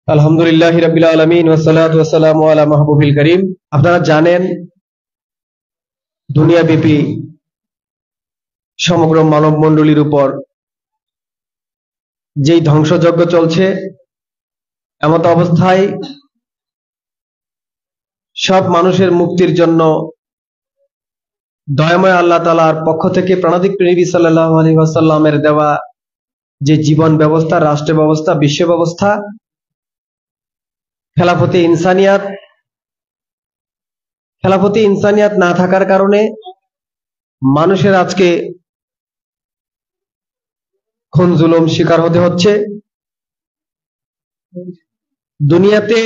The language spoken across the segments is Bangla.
আলহামদুলিল্লাহি রাব্বিল আলামিন ওয়াসসালাতু ওয়াসসালামু আলা মাহবুবিল কারীম। আপনারা জানেন দুনিয়াব্যাপী সমগ্র মানব মণ্ডলীর উপর যেই ধ্বংসযজ্ঞ চলছে, এমত অবস্থায় সব মানুষের মুক্তির জন্য দয়াময় আল্লাহ তাআলার পক্ষ থেকে প্রাণাধিক নবী সাল্লাল্লাহু আলাইহি ওয়াসাল্লামের দেওয়া যে জীবন ব্যবস্থা, রাষ্ট্র ব্যবস্থা, বিশ্ব ব্যবস্থা, খেলাফতে ইনসানিয়াত না থাকার কারণে মানুষের আজকে খুন জুলুম শিকার হতে হচ্ছে। দুনিয়াতে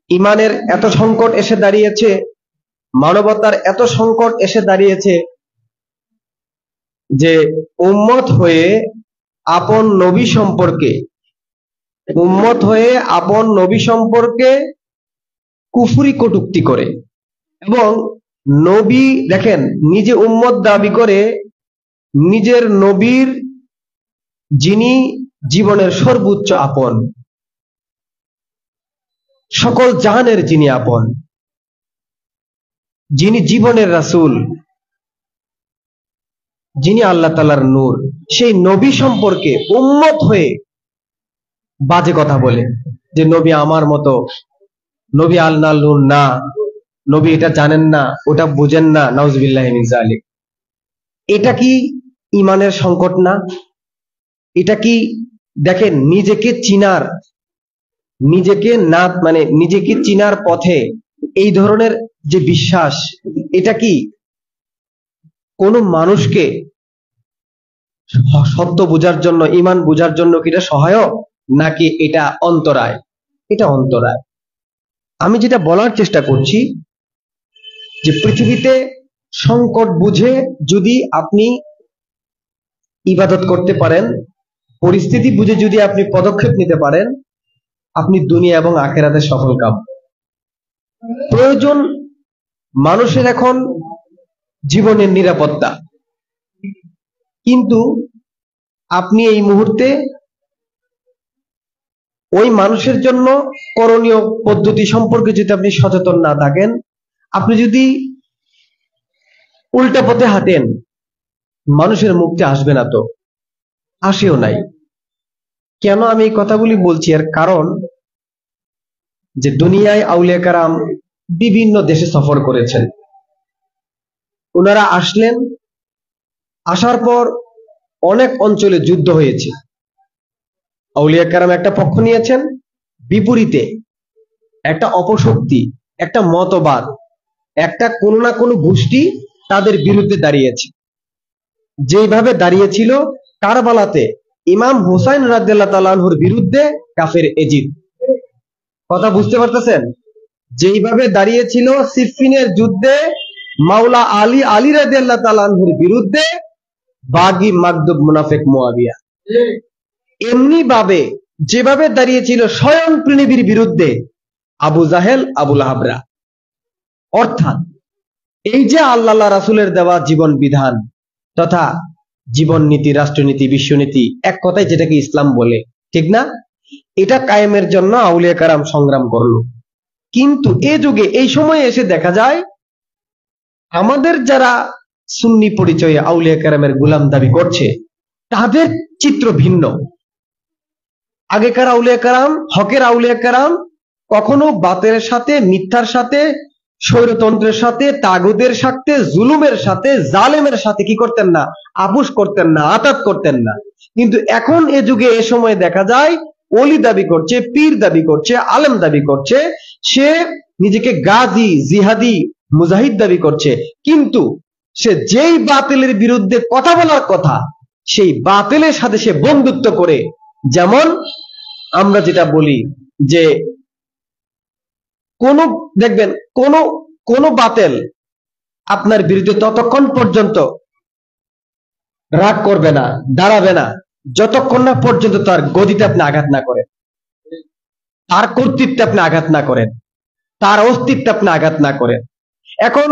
ইমানের এত সংকট এসে দাঁড়িয়েছে, মানবতার এত সংকট এসে দাঁড়িয়েছে যে উম্মত হয়ে আপন নবী সম্পর্কে কুফরি কটূক্তি করে, এবং নবী দেখেন নিজে উম্মত দাবি করে নিজের নবীর যিনি জীবনের সর্বোচ্চ আপন, সকল জাহানের যিনি আপন, যিনি জীবনের রাসূল, যিনি আল্লাহ তাআলার নূর, সেই নবী সম্পর্কে উম্মত হয়ে বাজে কথা বলে যে নবী আমার মতো, নবী আল্লাহর নূর না, নবী এটা জানেন না, ওটা বুঝেন না, নাউজুবিল্লাহি মিন যালিক। এটা কি ইমানের সংকট না? এটা কি দেখেন নিজেকে চিনার পথে এই ধরনের যে বিশ্বাস, এটা কি কোন মানুষকে সত্য বোঝার জন্য, ঈমান বোঝার জন্য কি এটা সহায়ক, নাকি এটা অন্তরায়? এটা অন্তরায়। আমি যেটা বলার চেষ্টা করছি যে পৃথিবীতে সংকট বুঝে যদি আপনি ইবাদত করতে পারেন, পরিস্থিতি বুঝে যদি আপনি পদক্ষেপ নিতে পারেন, আপনি দুনিয়া এবং আখিরাতে সফলকাম। প্রয়োজন মানুষের এখন জীবনের নিরাপত্তা, কিন্তু আপনি এই মুহূর্তে ওই মানুষের জন্য করণীয় পদ্ধতি সম্পর্কে যদি আপনি সচেতন না থাকেন, আপনি যদি উল্টা পথে হাঁটেন, মানুষের মুক্তি আসবে না, তো আসেও নাই। কেন আমি এই কথাগুলি বলছি? এর কারণ যে দুনিয়ায় আউলিয়া কারাম বিভিন্ন দেশে সফর করেছেন। ওনারা আসলেন, আসার পর অনেক অঞ্চলে যুদ্ধ হয়েছে। আউলিয়া কারাম একটা পক্ষ নিয়েছেন, বিপরীতে একটা অপশক্তি, একটা মতবাদ, একটা কোনো না কোনো গোষ্ঠী তাদের বিরুদ্ধে দাঁড়িয়েছে। যেইভাবে দাঁড়িয়েছিল কারবালাতে ইমাম হুসাইন রাদিয়াল্লাহু তাআলা আনহুর বিরুদ্ধে কাফের এজিদ। কথা বুঝতে পারতেছেন? যেইভাবে দাঁড়িয়েছিল সিফফিনের যুদ্ধে মাওলা আলী রাদিয়াল্লাহু তাআলা আনহুর বিরুদ্ধে বাগী মাগদুব মুনাফিক মুয়াবিয়া, এমনি ভাবে যেভাবে দাঁড়িয়েছিল স্বয়ং পৃথিবীর বিরুদ্ধে আবু জাহেল, আবু লাহাবরা। অর্থাৎ এই যে আল্লাহ রাসূলের দেওয়া জীবন বিধান তথা জীবন নীতি, রাষ্ট্রনীতি, বিশ্বনীতি, এক কথায় যেটাকে ইসলাম বলে, ঠিক না? এটা কায়েমের জন্য আউলিয়া কারাম সংগ্রাম করলো। কিন্তু এ যুগে এই সময়ে এসে দেখা যায় আমাদের যারা সুন্নি পরিচয়ে আউলিয়া কারামের গোলাম দাবি করছে, তাদের চিত্র ভিন্ন। আগেকার আউলিয়া কারাম, হকের আউলিয়া কারাম কখনো বাতের সাথে, মিথ্যার সাথে, স্বৈরতন্ত্রের সাথে, তাগুদের সাথে, জুলুমের সাথে, জালেমের সাথে কি করতেন না? আপোষ করতেন না, আতাত করতেন না। কিন্তু এখন এ যুগে এ সময় দেখা যায় ওলি দাবি করছে, পীর দাবি করছে, আলেম দাবি করছে, সে নিজেকে গাজী, জিহাদি, মুজাহিদ দাবি করছে, কিন্তু সে যেই বাতিলের বিরুদ্ধে কথা বলার কথা, সেই বাতিলের সাথে সে বন্ধুত্ব করে। যেমন আমরা যেটা বলি যে দেখবেন কোন বাতিল আপনার বিরুদ্ধে ততক্ষণ পর্যন্ত রাগ করবে না, দাঁড়াবে না, যতক্ষণ না পর্যন্ত তার গদিতে আপনি আঘাত না করেন, তার কর্তৃত্বে আপনি আঘাত না করেন, তার অস্তিত্বে আপনি আঘাত না করেন। এখন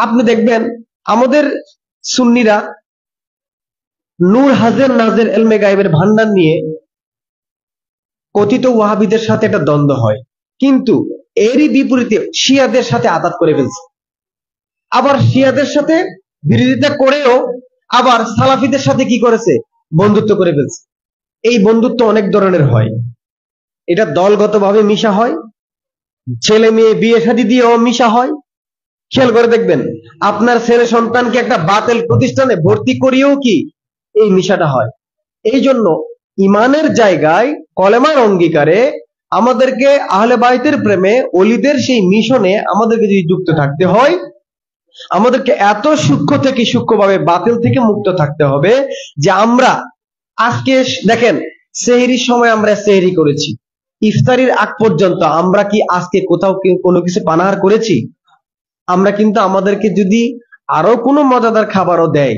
আপনি দেখবেন আমাদের সুন্নিরা নূর হাজের নাজের এলমে গায়েবের ভান্ডার নিয়ে কথিত ওয়াহাবিদের সাথে একটা দ্বন্দ্ব হয়, কিন্তু এরই বিপরীতে শিয়াদের সাথে আঘাত করে ফেলছে। আবার শিয়াদের সাথে বিরোধিতা করেও আবার সালাফিদের সাথে কি করেছে, বন্ধুত্ব করে ফেলছে। এই বন্ধুত্ব অনেক ধরনের হয়, এটা দলগতভাবে মিশা হয়, ছেলে মেয়ে বিয়ে শাদী দিয়েও মিশা হয়। খেয়াল করে দেখবেন, আপনার ছেলে সন্তানকে একটা বাতিল প্রতিষ্ঠানে ভর্তি করিয়েও কি এই মিশাটা হয়। এই জন্য ইমানের জায়গায় কলেমার অঙ্গীকারে আমাদেরকে আহলে বাইতের প্রেমে ওলিদের সেই মিশনে আমাদেরকে যদি যুক্ত থাকতে হয়, আমাদেরকে এত সূক্ষ্ম থেকে সূক্ষ্মভাবে বাতিল থেকে মুক্ত থাকতে হবে যে আমরা আজকে দেখেন, সেহরির সময় আমরা সেহরি করেছি, ইফতারির আগ পর্যন্ত আমরা কি আজকে কোথাও কোনো কিছু পানাহার করেছি? আমরা কিন্তু আমাদেরকে যদি আরো কোনো মজাদার খাবারও দেয়,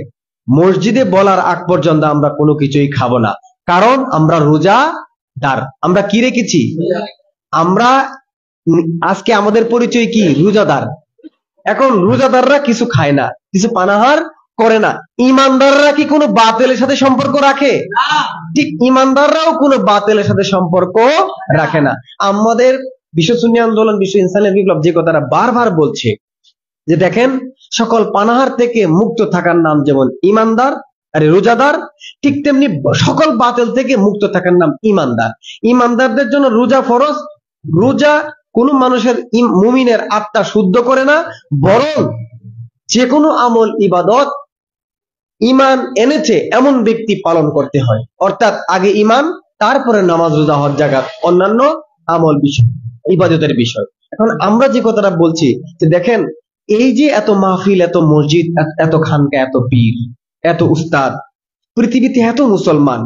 মসজিদে বলার আগ পর্যন্ত আমরা কোনো কিছুই খাবো না, কারণ আমরা রোজাদার। আমরা কি রেখেছি? আমরা আজকে আমাদের পরিচয় কি? রোজাদার। এখন রোজাদাররা কিছু খায় না, কিছু পানাহার করে না। ইমানদাররা কি কোনো বাতিলের সাথে সম্পর্ক রাখে? ঠিক ইমানদাররাও কোনো বাতিলের সাথে সম্পর্ক রাখে না। আমাদের বিশ্ব সুন্নি আন্দোলন, বিশ্ব ইনসানি বিপ্লব যে কথাটা বারবার বলছে যে দেখেন, সকল পানাহার থেকে মুক্ত থাকার নাম যেমন ইমানদার, আরে রোজাদার, ঠিক তেমনি সকল বাতিল থেকে মুক্ত থাকার নাম ইমানদার। ইমানদারদের জন্য রোজা ফরজ। রোজা কোন মানুষের মুমিনের আত্মা শুদ্ধ করে না, বরং যে কোনো আমল ইবাদত ইমান এনেছে এমন ব্যক্তি পালন করতে হয়। অর্থাৎ আগে ইমান, তারপরে নামাজ, রোজা, হজ, যাকাত, অন্যান্য আমল বিষয়, ইবাদতের বিষয়। এখন আমরা যে কথাটা বলছি যে দেখেন, এই যে এত মাহফিল, এত মসজিদ, এত খানকা, এত পীর, এত উস্তাদ, পৃথিবীতে এত মুসলমান,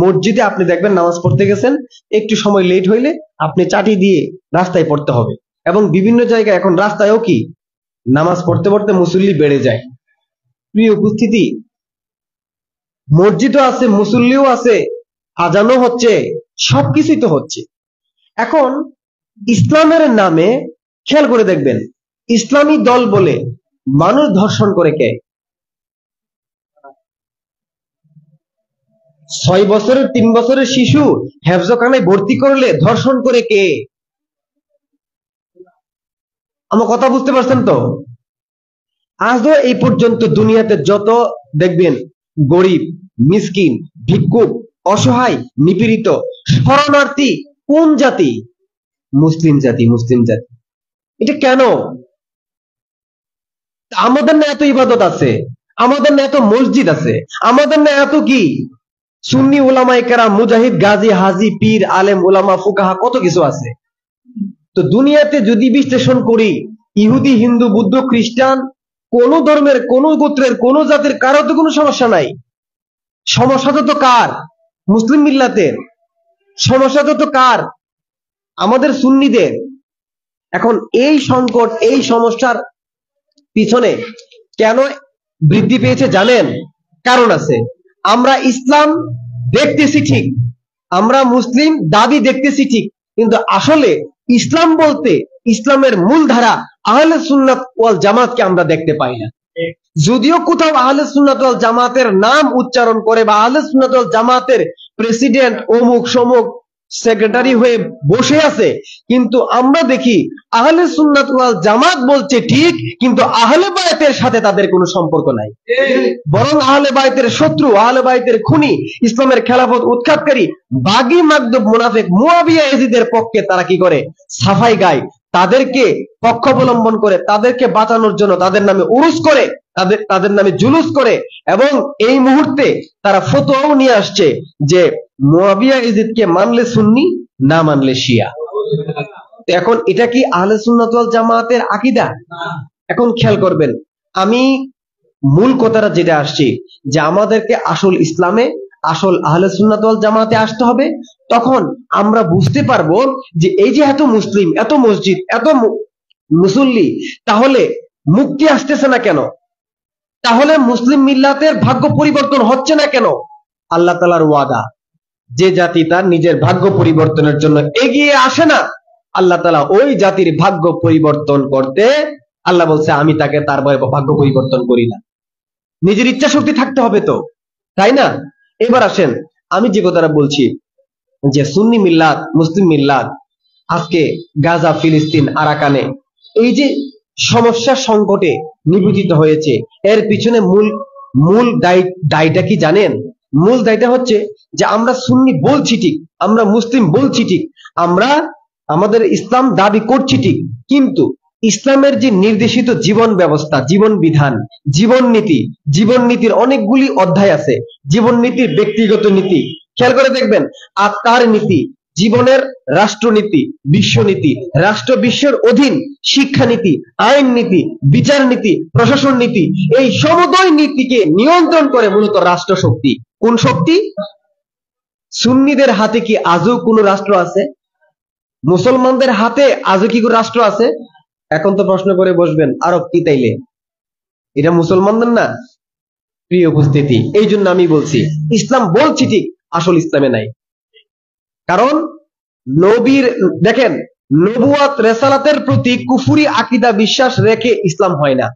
মসজিদে আপনি দেখবেন নামাজ পড়তে গেছেন, একটু সময় লেট হইলে আপনি চাটি দিয়ে রাস্তায় পড়তে হবে। এবং বিভিন্ন জায়গায় এখন রাস্তায়ও কি নামাজ পড়তে পড়তে মুসল্লি বেড়ে যায়। প্রিয় উপস্থিতি, মসজিদও আছে, মুসল্লিও আছে, আজানও হচ্ছে, সবকিছুই তো হচ্ছে। এখন ইসলামের নামে খেয়াল করে দেখবেন, ইসলামী দল বলে মানুষ ধর্ষণ করে কে? 6 বছরের 3 বছরের শিশু হেফজখানায় ভর্তি করলে ধর্ষণ করে কে? আমার কথা বুঝতে পারছেন তো? আজও এই পর্যন্ত দুনিয়াতে যত দেখবেন গরিব, মিসকিন, ভিক্ষুক, অসহায়, নিপীড়িত, শরণার্থী, কোন জাতি? মুসলিম জাতি। মুসলিম জাতি। এটা কেন? আমাদের না এত ইবাদত আছে, আমাদের না এত মসজিদ আছে, আমাদের না এত কি সুন্নি উলামায়ে কেরাম, মুজাহিদ, গাজী, হাজী, পীর, আলেম, উলামা, ফুকাহা, কত কিছু আছে। তো দুনিয়াতে যদি বিশ্লেষণ করি, ইহুদি, হিন্দু, বুদ্ধ, খ্রিস্টান, কোন ধর্মের, কোন গোত্রের, কোন জাতির কারো তো কোনো সমস্যা নাই। সমস্যা তো কার? মুসলিম মিল্লাতের। সমস্যা তো কার? আমাদের সুন্নিদের। এখন এই সংকট, এই সমস্যার পিছনে কেন বৃদ্ধি পেয়েছে জানেন? কারণ আছে। আমরা ইসলাম দেখতেছি ঠিক, আমরা মুসলিম দাবি দেখতেছি ঠিক, কিন্তু আসলে ইসলাম বলতে ইসলামের মূল ধারা আহলে সুন্নাত ওয়াল জামাতকে আমরা দেখতে পাই না। যদিও কোথাও আহলে সুন্নাত ওয়াল জামাতের নাম উচ্চারণ করে বা আহলে সুন্নাত ওয়াল জামাতের প্রেসিডেন্ট অমুক সমুক সেক্রেটারি হয়ে বসে আছে, কিন্তু আমরা দেখি আহলে সুন্নাত ওয়াল জামাত বলছে ঠিক, কিন্তু আহলে বায়তের সাথে তাদের কোনো সম্পর্ক নাই। বরং আহলে বায়তের শত্রু, আহলে বায়তের খুনি, ইসলামের খেলাফত উৎখাতকারী বাগী মাগদুব মুনাফিক মুয়াবিয়া ইয়াজিদের পক্ষে তারা কি করে? সাফাই গায়। তাদেরকে পক্ষ অবলম্বন করে, তাদেরকে বাঁচানোর জন্য তাদের নামে উরুস করে, তাদের নামে জুলুস করে, এবং এই মুহূর্তে তারা ফতোয়াও নিয়ে আসছে যে মুয়াবিয়া ইয়াজিদকে মানলে সুন্নি, না মানলে শিয়া। এখন এটা কি আহলে সুন্নাত ওয়াল জামাতের আকীদা? এখন খেয়াল করবেন, আমি মূল কথাটা যেটা আসছে যে আমাদেরকে আসল ইসলামে, আসল আহলে সুন্নাত ওয়াল জামাতে আসতে হবে। তখন আমরা বুঝতে পারবো যে এই যে এত মুসলিম, এত মসজিদ, এত মুসল্লি, তাহলে মুক্তি আসতেছে না কেন? তাহলে মুসলিম মিল্লাতের ভাগ্য পরিবর্তন হচ্ছে না কেন? আল্লাহ তাআলার ওয়াদা, যে জাতি তার নিজের ভাগ্য পরিবর্তনের জন্য এগিয়ে আসে না, আল্লাহ তাআলা ওই জাতির ভাগ্য পরিবর্তন করতে, আল্লাহ বলছে আমি তাকে তার ভাগ্য পরিবর্তন করি না। নিজের ইচ্ছা শক্তি থাকতে হবে তো, তাই না? এবার আসেন, আমি যে কথাটা বলছি, যে সুন্নি মিল্লাত মুসলিম মিল্লাত আজকে গাজা, ফিলিস্তিন, আরাকানে এই যে সমস্যা সংকটে নিবেদিত হয়েছে, এর পিছনে মূল মূল দায়টা কি জানেন? মূল দায়টা হচ্ছে যে আমরা সুন্নি বলছি ঠিক, আমরা মুসলিম বলছি ঠিক, আমরা আমাদের ইসলাম দাবি করছি ঠিক, কিন্তু ইসলামের যে নির্দেশিত জীবন ব্যবস্থা, জীবন বিধান, জীবন নীতির অনেকগুলি অধ্যায় আছে। জীবন নীতির ব্যক্তিগত নীতি, খেয়াল করে দেখবেন, আত্মার নীতি, জীবনের রাষ্ট্রনীতি, বিশ্বনীতি, রাষ্ট্র বিশ্বের অধীন শিক্ষানীতি, আইন নীতি, বিচার নীতি, প্রশাসন নীতি, এই সমুদয় নীতিকে নিয়ন্ত্রণ করে মূলত রাষ্ট্র শক্তি। কোন শক্তি? সুন্নিদের হাতে কি আজও কোন রাষ্ট্র আছে? মুসলমানদের হাতে আজও কি কোন রাষ্ট্র আছে? এখন তো প্রশ্ন করে বসবেন, আরব কি তাইলে? এটা মুসলমানদের না? প্রিয় উপস্থিতি, এই জন্য আমি বলছি ইসলাম বলছি ঠিক, আসল ইসলামে নাই। কারণ নবীর দেখেন, নবুয়াত রেসালাতের প্রতি কুফুরি আকীদা বিশ্বাস রেখে ইসলাম হয় না,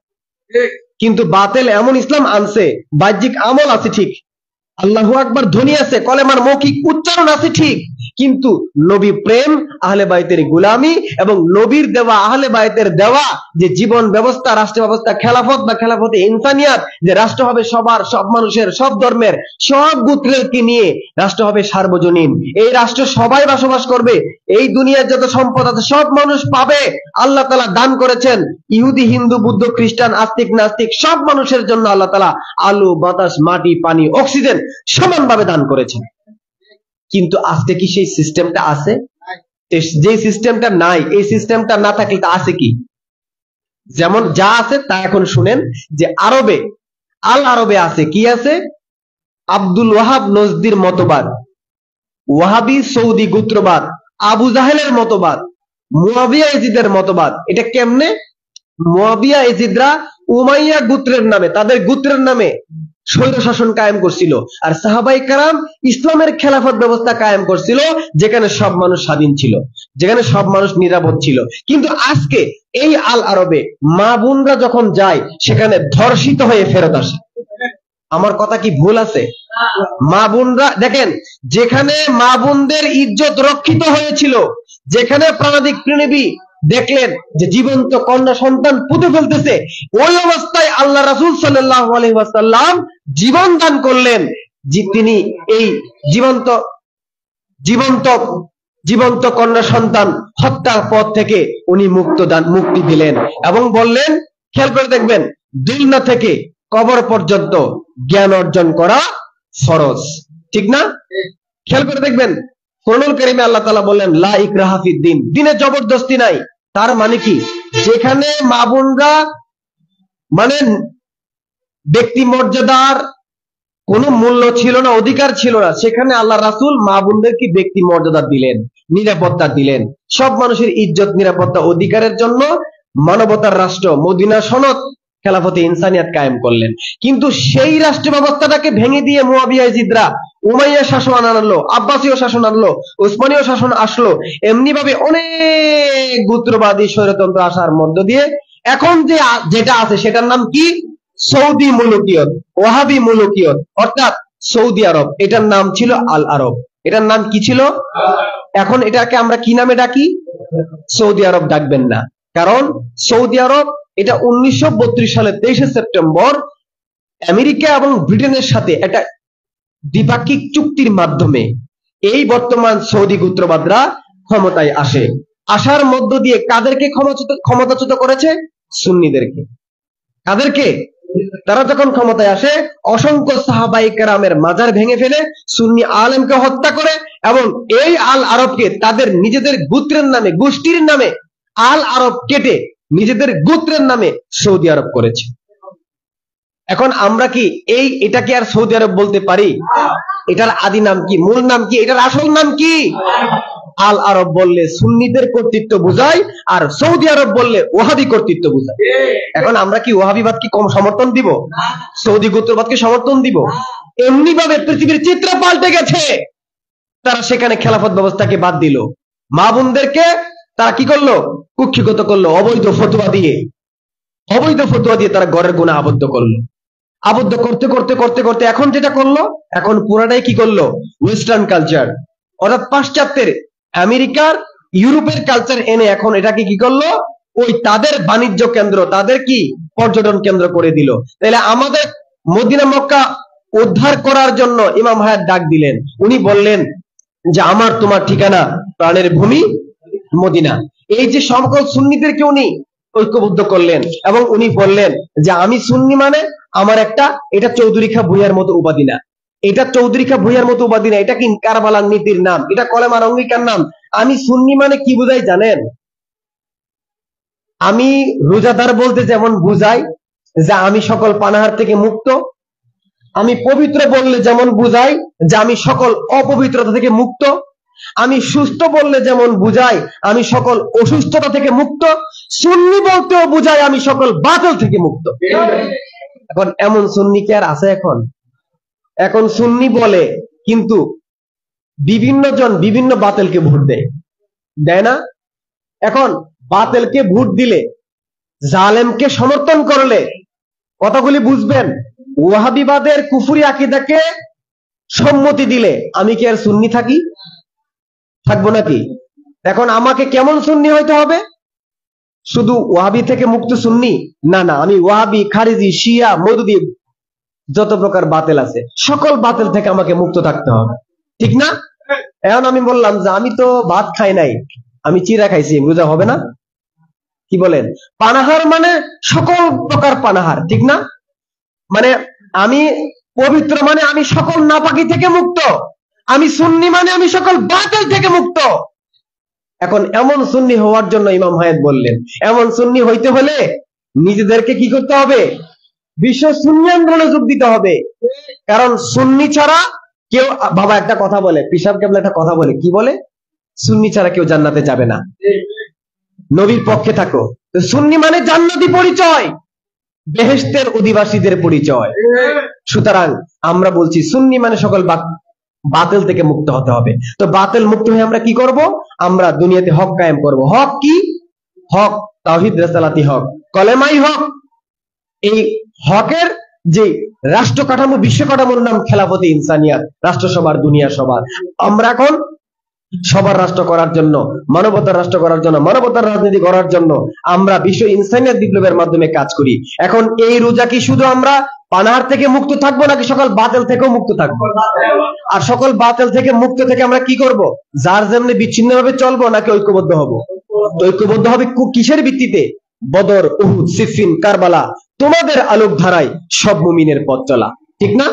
কিন্তু বাতিল এমন ইসলাম আনছে, বাহ্যিক আমল আছে ঠিক, আল্লাহু আকবার ধ্বনি আছে, কলেমার মৌখিক উচ্চারণ আছে ঠিক, কিন্তু নবী প্রেম, আহলে বাইতের গোলামি এবং নবীর দেওয়া, আহলে বাইতের দেওয়া যে জীবন ব্যবস্থা, রাষ্ট্র ব্যবস্থা, খেলাফত বা খেলাফতে ইনসানিয়াত, যে রাষ্ট্র হবে সবার, সব মানুষের, সব ধর্মের, সব গোত্রেরকে নিয়ে রাষ্ট্র হবে সার্বজনীন, এই রাষ্ট্র সবাই বসবাস করবে, এই দুনিয়ার যত সম্পদ আছে সব মানুষ পাবে, আল্লাহ তাআলা দান করেছেন ইহুদি, হিন্দু, বুদ্ধ, খ্রিস্টান, আস্তিক, নাস্তিক সব মানুষের জন্য আল্লাহ তাআলা আলো, বাতাস, মাটি, পানি, অক্সিজেন সমানভাবে দান করেছেন। কিন্তু আজকে কি সেই সিস্টেমটা আছে? যে সিস্টেমটা নাই, এই সিস্টেমটা না থাকলে তা আছে কি? যেমন যা আছে তা এখন শুনেন, যে আরবে, আল আরবে আছে কি আছে? আব্দুল ওয়াহাব নজদির মতবাদ, ওয়াহাবি সৌদি গোত্রবাদ, আবু জাহেলের মতবাদ, মুয়াবিয়া ইয়াজিদের মতবাদ। এটা কেমনে? মুয়াবিয়া ইয়াজিদরা উমাইয়া গোত্রের নামে, তাদের গোত্রের নামে স্বৈর শাসন কায়েম করছিল, আর সাহাবায়ে কেরাম ইসলামের খেলাফত ব্যবস্থা কায়েম করছিল, যেখানে সব মানুষ স্বাধীন ছিল, যেখানে সব মানুষ নিরাপদ ছিল। কিন্তু আজকে এই আল আরবে মা বোনরা যখন যায়, সেখানে ধর্ষিত হয়ে ফেরত আসে। আমার কথা কি ভুল আছে? মা বোনরা দেখেন, যেখানে মা বোনদের ইজ্জত রক্ষিত হয়েছিল, যেখানে প্রাণাধিক প্রেমী দেখলেন যে জীবন্ত কন্যা সন্তান পুঁতে ফেলতেছে, ওই অবস্থায় আল্লাহ রাসূল সাল্লাল্লাহু আলাইহি ওয়াসাল্লাম জীবন দান করলেন, যে তিনি এই জীবন্ত জীবন্ত জীবন্ত কন্যা সন্তান হত্যার পথ থেকে উনি মুক্তি দিলেন এবং বললেন, খেয়াল করে দেখবেন, দুনিয়া থেকে কবর পর্যন্ত জ্ঞান অর্জন করা ফরজ, ঠিক না? খেয়াল করে দেখবেন, কোরআনুল কারীমে আল্লাহ তাআলা বললেন লা ইকরাহা ফিদ-দীন, দ্বীনে জবরদস্তি নাই। তার মানে কি? যেখানে মা বোনরা মানে ব্যক্তি মর্যাদার কোনো মূল্য ছিল না, অধিকার ছিল না, সেখানে আল্লাহ রাসূল মা বোনদেরকে ব্যক্তি মর্যাদা দিলেন, নিরাপত্তা দিলেন, সব মানুষের ইজ্জত, নিরাপত্তা, অধিকারের জন্য মানবতার রাষ্ট্র মদিনা সনদ খেলাফতে ইনসানিয়াত কায়েম করলেন। কিন্তু সেই রাষ্ট্র ব্যবস্থাটাকে ভেঙে দিয়ে মুয়াবিয়া ইয়াজিদরা উমাইয়া শাসন আনলো, আব্বাসীয় শাসন আনলো, উসমানীয় শাসন আসলো, এমনি ভাবে অনেক গোত্রবাদী স্বৈরতন্ত্র আসার মধ্য দিয়ে এখন যেটা আছে সেটার নাম কি? সৌদি মুলুকিয়ত, ওয়াহাবি মুলুকিয়ত, অর্থাৎ সৌদি আরব। এটার নাম ছিল আল আরব। এটার নাম কি ছিল? এখন এটাকে আমরা কি নামে ডাকি? সৌদি আরব ডাকবেন না, কারণ সৌদি আরব এটা 1932 সালের 23শে সেপ্টেম্বর আমেরিকা এবং ব্রিটেনের সাথে একটা দ্বিপাক্ষিক চুক্তির মাধ্যমে এই বর্তমান সৌদি গোত্রবাদরা ক্ষমতায় আসে। আসার মধ্য দিয়ে কাদেরকে ক্ষমতাচ্যুত করেছে? সুন্নিদেরকে। কাদেরকে? তারা যখন ক্ষমতায় আসে, অসংখ্য সাহাবায়ে কেরামের মাজার ভেঙে ফেলে, সুন্নি আলেমকে হত্যা করে এবং এই আল আরবকে তাদের নিজেদের গোত্রের নামে, গোষ্ঠীর নামে আল আরব কেটে নিজেদের গোত্রের নামে সৌদি আরব করেছে। এখন আমরা কি এটাকে আর সৌদি আরব বলতে পারি? এটার আদি নাম কি? মূল নাম কি? এটার আসল নাম কি? আল আরব বললে সুন্নিদের কর্তৃত্ব বোঝায়, আর সৌদি আরব বললে ওয়াহাবি কর্তৃত্ব বোঝায়। এখন আমরা কি ওয়াহাবিবাদকে কম সমর্থন দিব? সৌদি গোত্রবাদকে সমর্থন দিব? এমনি ভাবে পৃথিবীর চিত্র পাল্টে গেছে। তারা সেখানে খেলাফত ব্যবস্থাকে বাদ দিল, মা বোনদেরকে তারা কি করলো? কুক্ষিগত করলো, অবৈধ ফতোয়া দিয়ে তারা ঘরের গুণা আবদ্ধ করলো। আবদ্ধ করতে করতে করতে করতে এখন যেটা করলো, এখন পুরাটাই কি করলো? ওয়েস্টার্ন কালচার, অর্থাৎ পাশ্চাত্যের, আমেরিকার, ইউরোপের কালচার এনে এখন এটাকে কি করলো, ওই তাদের বাণিজ্য কেন্দ্র, তাদের কি পর্যটন কেন্দ্র করে দিল। তাহলে আমাদের মদিনা মক্কা উদ্ধার করার জন্য ইমাম হায়াত ডাক দিলেন। উনি বললেন যে আমার তোমার ঠিকানা প্রাণের ভূমি মদিনা। এই যে সকল সুন্নিদেরকে উনি ঐক্যবদ্ধ করলেন এবং উনি বললেন যে আমি সুন্নি মানে আমার একটা, এটা চৌধুরী খা ভুইয়ার মতো উপাধি না, এটা চৌধুরী খা ভুইয়ার মতো উপাধি না, এটা কি কারবালার নীতির নাম, এটা কলেমার অঙ্গীকার নাম। আমি সুন্নি মানে কি বুঝাই জানেন? আমি রোজাদার বলতে যেমন বুঝাই যে আমি সকল পানাহার থেকে মুক্ত, আমি পবিত্র বললে যেমন বুঝাই যে আমি সকল অপবিত্রতা থেকে মুক্ত, আমি সুস্থ বললে যেমন বুঝাই আমি সকল অসুস্থতা থেকে মুক্ত, সুন্নি বলতেও বুঝাই আমি সকল বাতিল থেকে মুক্ত। এখন এমন সুন্নি কি আর আছে? এখন সুন্নি বলে কিন্তু বিভিন্ন জন বিভিন্ন বাতিলকে ভোট দেয় না? এখন বাতিলকে ভোট দিলে, জালেমকে সমর্থন করলে কথাগুলি বুঝবেন, ওয়াহাবিবাদের কুফরি আকীদাকে সম্মতি দিলে আমি কি আর সুন্নি থাকবো নাকি? এখন আমাকে কেমন সুন্নি হইতে হবে? শুধু ওয়াহাবি থেকে মুক্ত সুন্নি না, আমি ওয়াহাবি, খারিজি, শিয়া, মওদুদি, যত প্রকার বাতিল আছে সকল বাতিল থেকে আমাকে মুক্ত থাকতে হবে, ঠিক না? এখন আমি বললাম যে আমি তো ভাত খাই নাই, আমি চিরা খাইছি, বোঝা হবে না? কি বলেন? পানাহার মানে সকল প্রকার পানাহার, ঠিক না? মানে আমি পবিত্র মানে আমি সকল নাপাকি থেকে মুক্ত, আমি সুন্নি মানে আমি সকল বাতিল থেকে মুক্ত। এখন এমন সুন্নি হওয়ার জন্য ইমাম হায়াত বললেন, এমন সুন্নি হইতে হলে নিজেদেরকে কি করতে হবে? বিশ্ব সুন্নি আন্দোলনে যোগ দিতে হবে। কারণ সুন্নি ছাড়া কেউ, বাবা একটা কথা বলে, পিসাব কেবলা একটা কথা বলে, কি বলে? সুন্নি ছাড়া কেউ জান্নাতে যাবে না। নবীর পক্ষে থাকো। সুন্নি মানে জান্নাতি পরিচয়, বেহেশতের অধিবাসীদের পরিচয়। সুতরাং আমরা বলছি সুন্নি মানে সকল বাতিল থেকে মুক্ত হতে হবে। তো বাতিল মুক্ত হয়ে আমরা কি করব? আমরা দুনিয়াতে হক কায়েম করব। হক কি? হক তাওহীদ, রিসালাতি হক, কলেমাই হক। এই হকের যে রাষ্ট্র কাঠামো, বিশ্ব কাঠামোর নাম খেলাফতে ইনসানিয়াত, রাষ্ট্রসভার, দুনিয়া সবার। আমরা এখন সবার রাষ্ট্র করার জন্য, মানবতার রাষ্ট্র করার জন্য, মানবতার রাজনীতি করার জন্য আমরা বিশ্ব ইনসানিয়াত বিপ্লবের মাধ্যমে কাজ করি। এখন এই রোজা কি শুধু আমরা পানাহার থেকে মুক্ত থাকবো নাকি সকল বাতিল থেকেও মুক্ত থাকবো? আর সকল বাতিল থেকে মুক্ত থেকে আমরা কি করব? যার যেমনি বিচ্ছিন্ন ভাবে চলবো নাকি ঐক্যবদ্ধ হব? ঐক্যবদ্ধ হবে কিসের ভিত্তিতে? বদর, উহুদ, সিফিন, কারবালা, তোমাদের আলোক ধারায় সব মুমিনের পথ চলা, ঠিক না?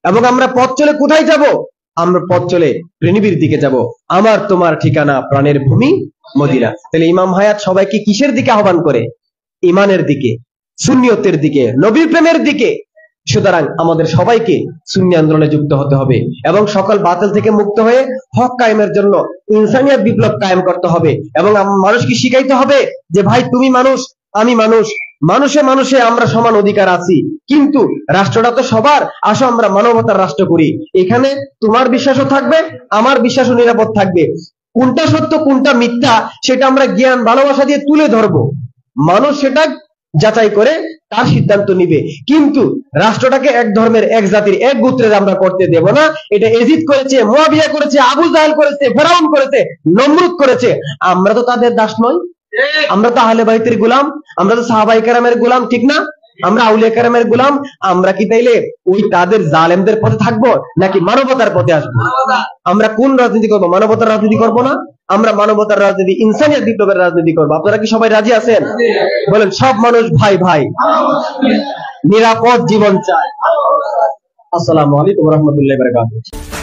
এবং আমরা পথ চলে কোথায় যাব? আমরা পথ চলে পৃথিবীর দিকে যাব। আমার তোমার ঠিকানা প্রাণের ভূমি মদিনা। তাহলে ইমাম হায়াত সবাইকে কিসের দিকে আহ্বান করে? ইমানের দিকে, সুন্নিয়তের দিকে, নবী প্রেমের দিকে। সুতরাং আমাদের সবাইকে সুন্নি আন্দোলনে যুক্ত হতে হবে এবং সকল বাতিল থেকে মুক্ত হয়ে হক কায়েমের জন্য ইনসানিয়াত বিপ্লব কায়েম করতে হবে। এবং মানুষকে শিখাইতে হবে যে ভাই তুমি মানুষ, আমি মানুষ, মানুষে মানুষে আমরা সমান অধিকার আছি, কিন্তু রাষ্ট্রটা তো সবার, আসো আমরা মানবতার রাষ্ট্র করি। এখানে তোমার বিশ্বাসও থাকবে, আমার বিশ্বাসও নিরাপদ থাকবে। কোনটা সত্য কোনটা মিথ্যা সেটা আমরা জ্ঞান ভালোবাসা দিয়ে তুলে ধরবো, মানুষ সেটা যাচাই করে তার সিদ্ধান্ত নিবে। কিন্তু রাষ্ট্রটাকে এক ধর্মের, এক জাতির, এক গোত্রের আমরা করতে দেব না। এটা এজিদ করেছে, মুয়াবিয়া করেছে, আবু জাহেল করেছে, ফেরাউন করেছে, নমরুদ করেছে। আমরা তো তাদের দাস নই, আমরা তো আহলে বাইতের গোলাম, আমরা তো সাহাবায়ে কেরামের গোলাম, ঠিক না? আমরা আউলিয়া কেরামের গোলাম। আমরা কি তাইলে ওই তাদের জালেমদের পথে থাকবো নাকি মানবতার পথে আসবো? আমরা কোন রাজনীতি করবো? মানবতার রাজনীতি করবো না? আমরা মানবতার রাজনীতি, ইনসানিয়াত বিপ্লবের রাজনীতি করবো। আপনারা কি সবাই রাজি আছেন? বলেন সব মানুষ ভাই ভাই, নিরাপদ জীবন চায়। আসসালামু আলাইকুম ওয়া রাহমাতুল্লাহি ওয়া বারাকাতুহু।